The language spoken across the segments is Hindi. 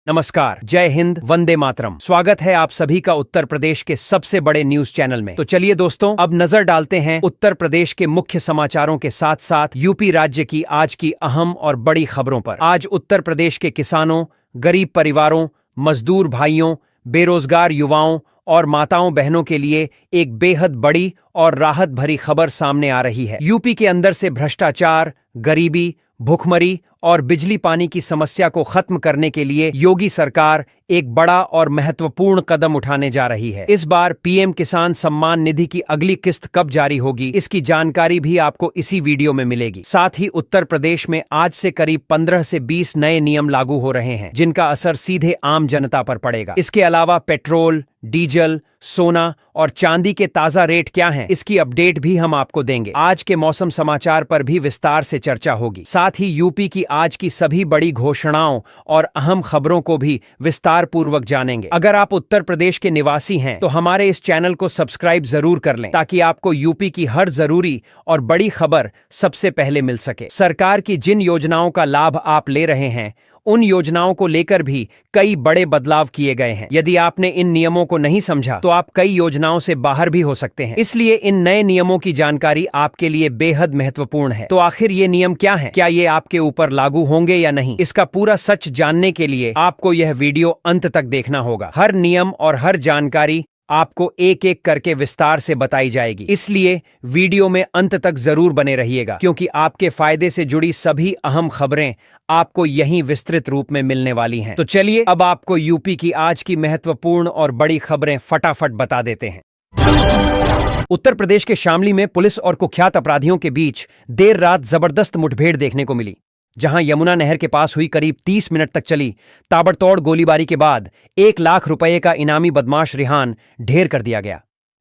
नमस्कार, जय हिंद, वंदे मातरम। स्वागत है आप सभी का उत्तर प्रदेश के सबसे बड़े न्यूज चैनल में। तो चलिए दोस्तों, अब नजर डालते हैं उत्तर प्रदेश के मुख्य समाचारों के साथ साथ यूपी राज्य की आज की अहम और बड़ी खबरों पर। आज उत्तर प्रदेश के किसानों, गरीब परिवारों, मजदूर भाइयों, बेरोजगार युवाओं और माताओं बहनों के लिए एक बेहद बड़ी और राहत भरी खबर सामने आ रही है। यूपी के अंदर से भ्रष्टाचार, गरीबी, भुखमरी और बिजली पानी की समस्या को खत्म करने के लिए योगी सरकार एक बड़ा और महत्वपूर्ण कदम उठाने जा रही है। इस बार पीएम किसान सम्मान निधि की अगली किस्त कब जारी होगी, इसकी जानकारी भी आपको इसी वीडियो में मिलेगी। साथ ही उत्तर प्रदेश में आज से करीब 15 से 20 नए नियम लागू हो रहे हैं, जिनका असर सीधे आम जनता पर पड़ेगा। इसके अलावा पेट्रोल, डीजल, सोना और चांदी के ताजा रेट क्या हैं, इसकी अपडेट भी हम आपको देंगे। आज के मौसम समाचार पर भी विस्तार से चर्चा होगी। साथ ही यूपी की आज की सभी बड़ी घोषणाओं और अहम खबरों को भी विस्तार पूर्वक जानेंगे। अगर आप उत्तर प्रदेश के निवासी हैं तो हमारे इस चैनल को सब्सक्राइब जरूर कर लें, ताकि आपको यूपी की हर जरूरी और बड़ी खबर सबसे पहले मिल सके। सरकार की जिन योजनाओं का लाभ आप ले रहे हैं, उन योजनाओं को लेकर भी कई बड़े बदलाव किए गए हैं। यदि आपने इन नियमों को नहीं समझा तो आप कई योजनाओं से बाहर भी हो सकते हैं। इसलिए इन नए नियमों की जानकारी आपके लिए बेहद महत्वपूर्ण है। तो आखिर ये नियम क्या हैं? क्या ये आपके ऊपर लागू होंगे या नहीं? इसका पूरा सच जानने के लिए आपको यह वीडियो अंत तक देखना होगा। हर नियम और हर जानकारी आपको एक एक करके विस्तार से बताई जाएगी, इसलिए वीडियो में अंत तक जरूर बने रहिएगा, क्योंकि आपके फायदे से जुड़ी सभी अहम खबरें आपको यहीं विस्तृत रूप में मिलने वाली हैं। तो चलिए अब आपको यूपी की आज की महत्वपूर्ण और बड़ी खबरें फटाफट बता देते हैं। उत्तर प्रदेश के शामली में पुलिस और कुख्यात अपराधियों के बीच देर रात जबरदस्त मुठभेड़ देखने को मिली, जहां यमुना नहर के पास हुई करीब 30 मिनट तक चली ताबड़तोड़ गोलीबारी के बाद 1 लाख रुपए का इनामी बदमाश रेहान ढेर कर दिया गया।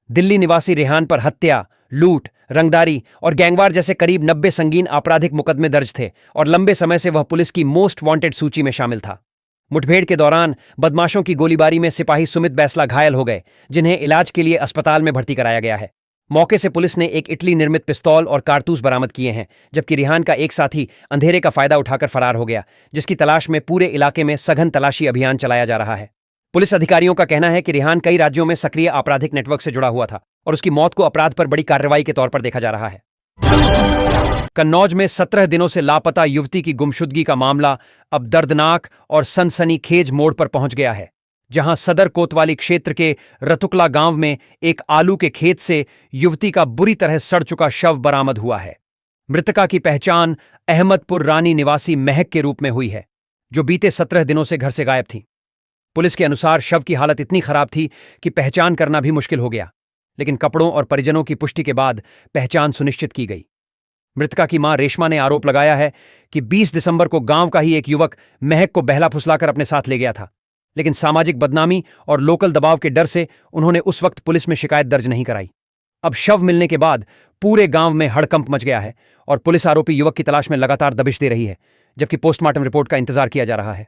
दिल्ली निवासी रेहान पर हत्या, लूट, रंगदारी और गैंगवार जैसे करीब 90 संगीन आपराधिक मुकदमे दर्ज थे और लंबे समय से वह पुलिस की मोस्ट वांटेड सूची में शामिल था। मुठभेड़ के दौरान बदमाशों की गोलीबारी में सिपाही सुमित बैसला घायल हो गए, जिन्हें इलाज के लिए अस्पताल में भर्ती कराया गया है। मौके से पुलिस ने एक इटली निर्मित पिस्तौल और कारतूस बरामद किए हैं, जबकि रेहान का एक साथी अंधेरे का फायदा उठाकर फरार हो गया, जिसकी तलाश में पूरे इलाके में सघन तलाशी अभियान चलाया जा रहा है। पुलिस अधिकारियों का कहना है कि रेहान कई राज्यों में सक्रिय आपराधिक नेटवर्क से जुड़ा हुआ था और उसकी मौत को अपराध पर बड़ी कार्रवाई के तौर पर देखा जा रहा है। कन्नौज में 17 दिनों से लापता युवती की गुमशुदगी का मामला अब दर्दनाक और सनसनीखेज मोड़ पर पहुंच गया है, जहां सदर कोतवाली क्षेत्र के रतुकला गांव में एक आलू के खेत से युवती का बुरी तरह सड़ चुका शव बरामद हुआ है। मृतका की पहचान अहमदपुर रानी निवासी महक के रूप में हुई है, जो बीते 17 दिनों से घर से गायब थी। पुलिस के अनुसार शव की हालत इतनी खराब थी कि पहचान करना भी मुश्किल हो गया, लेकिन कपड़ों और परिजनों की पुष्टि के बाद पहचान सुनिश्चित की गई। मृतका की मां रेशमा ने आरोप लगाया है कि 20 दिसंबर को गांव का ही एक युवक महक को बहला फुसलाकर अपने साथ ले गया था, लेकिन सामाजिक बदनामी और लोकल दबाव के डर से उन्होंने उस वक्त पुलिस में शिकायत दर्ज नहीं कराई। अब शव मिलने के बाद पूरे गांव में हड़कंप मच गया है और पुलिस आरोपी युवक की तलाश में लगातार दबिश दे रही है, जबकि पोस्टमार्टम रिपोर्ट का इंतजार किया जा रहा है।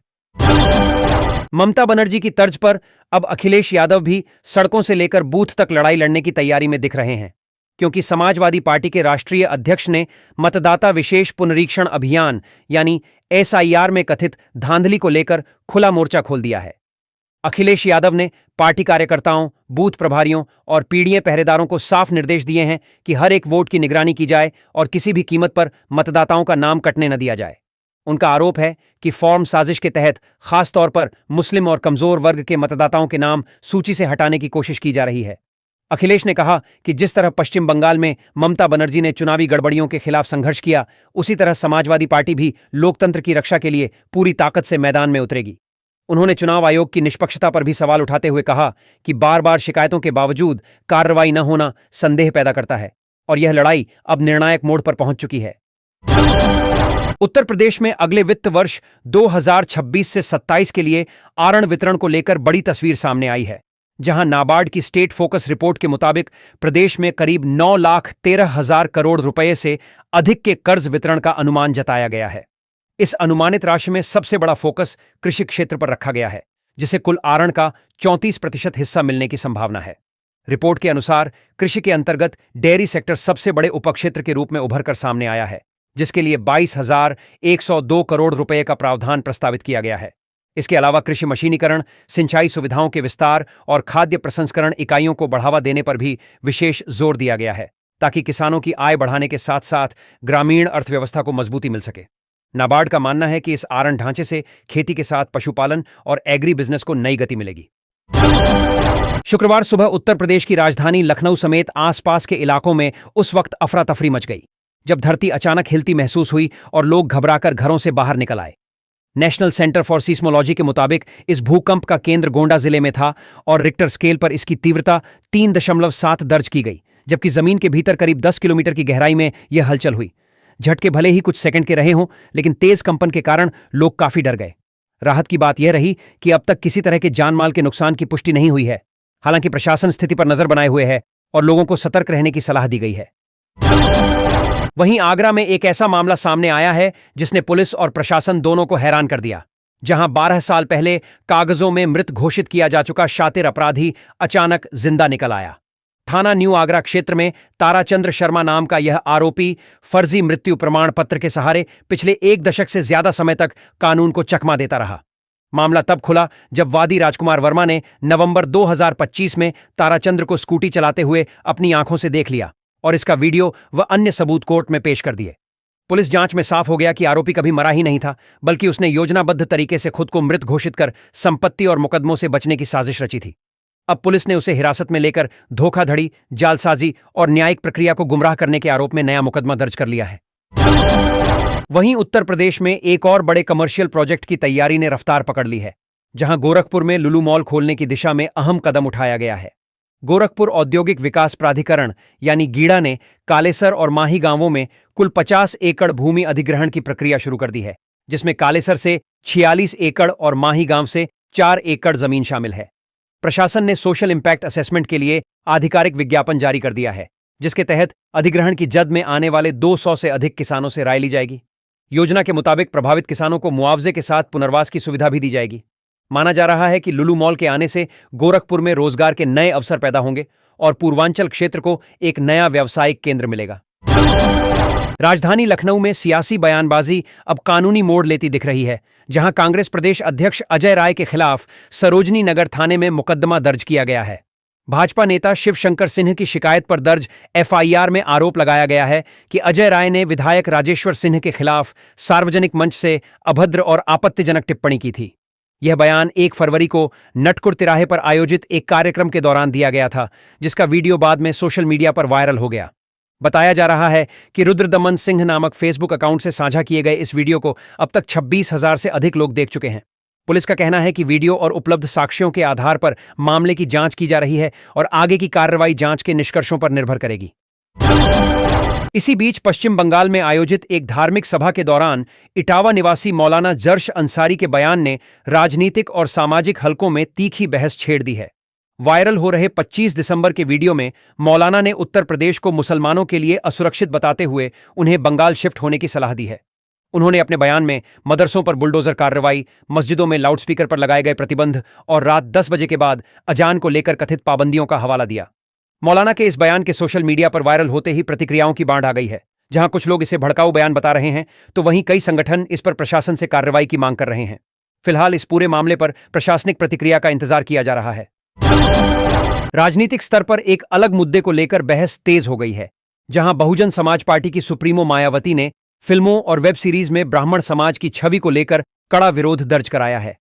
ममता बनर्जी की तर्ज पर अब अखिलेश यादव भी सड़कों से लेकर बूथ तक लड़ाई लड़ने की तैयारी में दिख रहे हैं, क्योंकि समाजवादी पार्टी के राष्ट्रीय अध्यक्ष ने मतदाता विशेष पुनरीक्षण अभियान यानी SIR में कथित धांधली को लेकर खुला मोर्चा खोल दिया है। अखिलेश यादव ने पार्टी कार्यकर्ताओं, बूथ प्रभारियों और पीडीए पहरेदारों को साफ निर्देश दिए हैं कि हर एक वोट की निगरानी की जाए और किसी भी कीमत पर मतदाताओं का नाम कटने न दिया जाए। उनका आरोप है कि फॉर्म साजिश के तहत खासतौर पर मुस्लिम और कमजोर वर्ग के मतदाताओं के नाम सूची से हटाने की कोशिश की जा रही है। अखिलेश ने कहा कि जिस तरह पश्चिम बंगाल में ममता बनर्जी ने चुनावी गड़बड़ियों के खिलाफ संघर्ष किया, उसी तरह समाजवादी पार्टी भी लोकतंत्र की रक्षा के लिए पूरी ताकत से मैदान में उतरेगी। उन्होंने चुनाव आयोग की निष्पक्षता पर भी सवाल उठाते हुए कहा कि बार बार शिकायतों के बावजूद कार्रवाई न होना संदेह पैदा करता है और यह लड़ाई अब निर्णायक मोड़ पर पहुंच चुकी है। उत्तर प्रदेश में अगले वित्त वर्ष 2026 से 27 के लिए आरण वितरण को लेकर बड़ी तस्वीर सामने आई है, जहां नाबार्ड की स्टेट फोकस रिपोर्ट के मुताबिक प्रदेश में करीब 9,13,000 करोड़ रुपए से अधिक के कर्ज वितरण का अनुमान जताया गया है। इस अनुमानित राशि में सबसे बड़ा फोकस कृषि क्षेत्र पर रखा गया है, जिसे कुल आरण का 34% हिस्सा मिलने की संभावना है। रिपोर्ट के अनुसार कृषि के अंतर्गत डेयरी सेक्टर सबसे बड़े उपक्षेत्र के रूप में उभरकर सामने आया है, जिसके लिए 22,102 करोड़ रुपए का प्रावधान प्रस्तावित किया गया है। इसके अलावा कृषि मशीनीकरण, सिंचाई सुविधाओं के विस्तार और खाद्य प्रसंस्करण इकाइयों को बढ़ावा देने पर भी विशेष जोर दिया गया है, ताकि किसानों की आय बढ़ाने के साथ साथ ग्रामीण अर्थव्यवस्था को मजबूती मिल सके। नाबार्ड का मानना है कि इस आरन ढांचे से खेती के साथ पशुपालन और एग्री बिजनेस को नई गति मिलेगी। शुक्रवार सुबह उत्तर प्रदेश की राजधानी लखनऊ समेत आसपास के इलाकों में उस वक्त अफरा तफरी मच गई जब धरती अचानक हिलती महसूस हुई और लोग घबराकर घरों से बाहर निकल आए। नेशनल सेंटर फॉर सीस्मोलॉजी के मुताबिक इस भूकंप का केंद्र गोंडा जिले में था और रिक्टर स्केल पर इसकी तीव्रता 3.7 दर्ज की गई, जबकि जमीन के भीतर करीब 10 किलोमीटर की गहराई में यह हलचल हुई। झटके भले ही कुछ सेकंड के रहे हों, लेकिन तेज कंपन के कारण लोग काफी डर गए। राहत की बात यह रही कि अब तक किसी तरह के जानमाल के नुकसान की पुष्टि नहीं हुई है। हालांकि प्रशासन स्थिति पर नजर बनाए हुए है और लोगों को सतर्क रहने की सलाह दी गई है। वहीं आगरा में एक ऐसा मामला सामने आया है जिसने पुलिस और प्रशासन दोनों को हैरान कर दिया, जहां 12 साल पहले कागजों में मृत घोषित किया जा चुका शातिर अपराधी अचानक जिंदा निकल आया। थाना न्यू आगरा क्षेत्र में ताराचंद्र शर्मा नाम का यह आरोपी फर्जी मृत्यु प्रमाण पत्र के सहारे पिछले 1 दशक से ज्यादा समय तक कानून को चकमा देता रहा। मामला तब खुला जब वादी राजकुमार वर्मा ने नवंबर 2025 में ताराचंद्र को स्कूटी चलाते हुए अपनी आंखों से देख लिया और इसका वीडियो व अन्य सबूत कोर्ट में पेश कर दिए। पुलिस जांच में साफ हो गया कि आरोपी कभी मरा ही नहीं था, बल्कि उसने योजनाबद्ध तरीके से खुद को मृत घोषित कर संपत्ति और मुकदमों से बचने की साजिश रची थी। अब पुलिस ने उसे हिरासत में लेकर धोखाधड़ी, जालसाजी और न्यायिक प्रक्रिया को गुमराह करने के आरोप में नया मुकदमा दर्ज कर लिया है। वहीं उत्तर प्रदेश में एक और बड़े कमर्शियल प्रोजेक्ट की तैयारी ने रफ्तार पकड़ ली है, जहां गोरखपुर में लुलु मॉल खोलने की दिशा में अहम कदम उठाया गया है। गोरखपुर औद्योगिक विकास प्राधिकरण यानी गीडा ने कालेसर और माही गांवों में कुल 50 एकड़ भूमि अधिग्रहण की प्रक्रिया शुरू कर दी है, जिसमें कालेसर से 46 एकड़ और माही गांव से 4 एकड़ जमीन शामिल है। प्रशासन ने सोशल इंपैक्ट असेसमेंट के लिए आधिकारिक विज्ञापन जारी कर दिया है, जिसके तहत अधिग्रहण की जद में आने वाले 200 से अधिक किसानों से राय ली जाएगी। योजना के मुताबिक प्रभावित किसानों को मुआवजे के साथ पुनर्वास की सुविधा भी दी जाएगी। माना जा रहा है कि लुलु मॉल के आने से गोरखपुर में रोजगार के नए अवसर पैदा होंगे और पूर्वांचल क्षेत्र को एक नया व्यावसायिक केंद्र मिलेगा। राजधानी लखनऊ में सियासी बयानबाजी अब कानूनी मोड़ लेती दिख रही है, जहां कांग्रेस प्रदेश अध्यक्ष अजय राय के खिलाफ सरोजनी नगर थाने में मुकदमा दर्ज किया गया है। भाजपा नेता शिवशंकर सिंह की शिकायत पर दर्ज एफआईआर में आरोप लगाया गया है कि अजय राय ने विधायक राजेश्वर सिंह के खिलाफ सार्वजनिक मंच से अभद्र और आपत्तिजनक टिप्पणी की थी। यह बयान 1 फरवरी को नटकुर तिराहे पर आयोजित एक कार्यक्रम के दौरान दिया गया था, जिसका वीडियो बाद में सोशल मीडिया पर वायरल हो गया। बताया जा रहा है कि रुद्रदमन सिंह नामक फेसबुक अकाउंट से साझा किए गए इस वीडियो को अब तक 26,000 से अधिक लोग देख चुके हैं। पुलिस का कहना है कि वीडियो और उपलब्ध साक्ष्यों के आधार पर मामले की जांच की जा रही है और आगे की कार्रवाई जांच के निष्कर्षों पर निर्भर करेगी। इसी बीच पश्चिम बंगाल में आयोजित एक धार्मिक सभा के दौरान इटावा निवासी मौलाना जर्श अंसारी के बयान ने राजनीतिक और सामाजिक हलकों में तीखी बहस छेड़ दी है। वायरल हो रहे 25 दिसंबर के वीडियो में मौलाना ने उत्तर प्रदेश को मुसलमानों के लिए असुरक्षित बताते हुए उन्हें बंगाल शिफ्ट होने की सलाह दी है। उन्होंने अपने बयान में मदरसों पर बुलडोजर कार्रवाई, मस्जिदों में लाउडस्पीकर पर लगाए गए प्रतिबंध और रात 10 बजे के बाद अजान को लेकर कथित पाबंदियों का हवाला दिया। मौलाना के इस बयान के सोशल मीडिया पर वायरल होते ही प्रतिक्रियाओं की बाढ़ आ गई है। जहां कुछ लोग इसे भड़काऊ बयान बता रहे हैं, तो वहीं कई संगठन इस पर प्रशासन से कार्रवाई की मांग कर रहे हैं। फिलहाल इस पूरे मामले पर प्रशासनिक प्रतिक्रिया का इंतजार किया जा रहा है। राजनीतिक स्तर पर एक अलग मुद्दे को लेकर बहस तेज हो गई है, जहां बहुजन समाज पार्टी की सुप्रीमो मायावती ने फिल्मों और वेब सीरीज में ब्राह्मण समाज की छवि को लेकर कड़ा विरोध दर्ज कराया है।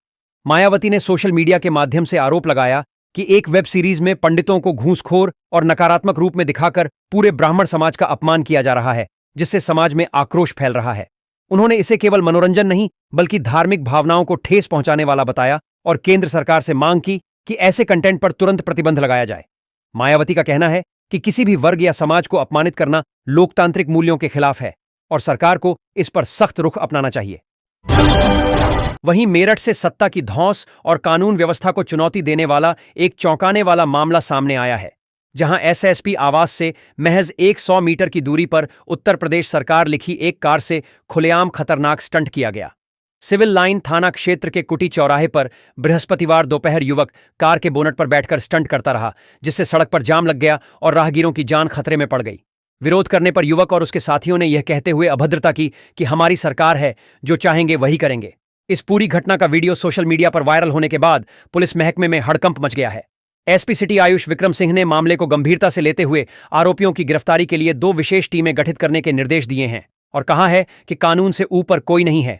मायावती ने सोशल मीडिया के माध्यम से आरोप लगाया कि एक वेब सीरीज में पंडितों को घूसखोर और नकारात्मक रूप में दिखाकर पूरे ब्राह्मण समाज का अपमान किया जा रहा है, जिससे समाज में आक्रोश फैल रहा है। उन्होंने इसे केवल मनोरंजन नहीं बल्कि धार्मिक भावनाओं को ठेस पहुंचाने वाला बताया और केंद्र सरकार से मांग की कि ऐसे कंटेंट पर तुरंत प्रतिबंध लगाया जाए। मायावती का कहना है कि किसी भी वर्ग या समाज को अपमानित करना लोकतांत्रिक मूल्यों के खिलाफ है और सरकार को इस पर सख्त रुख अपनाना चाहिए। वहीं मेरठ से सत्ता की धौंस और कानून व्यवस्था को चुनौती देने वाला एक चौंकाने वाला मामला सामने आया है, जहां एसएसपी आवास से महज 100 मीटर की दूरी पर उत्तर प्रदेश सरकार लिखी एक कार से खुलेआम खतरनाक स्टंट किया गया। सिविल लाइन थाना क्षेत्र के कुटी चौराहे पर बृहस्पतिवार दोपहर युवक कार के बोनट पर बैठकर स्टंट करता रहा, जिससे सड़क पर जाम लग गया और राहगीरों की जान खतरे में पड़ गई। विरोध करने पर युवक और उसके साथियों ने यह कहते हुए अभद्रता की कि हमारी सरकार है, जो चाहेंगे वही करेंगे। इस पूरी घटना का वीडियो सोशल मीडिया पर वायरल होने के बाद पुलिस महकमे में हड़कंप मच गया है। एसपी सिटी आयुष विक्रम सिंह ने मामले को गंभीरता से लेते हुए आरोपियों की गिरफ्तारी के लिए 2 विशेष टीमें गठित करने के निर्देश दिए हैं और कहा है कि कानून से ऊपर कोई नहीं है।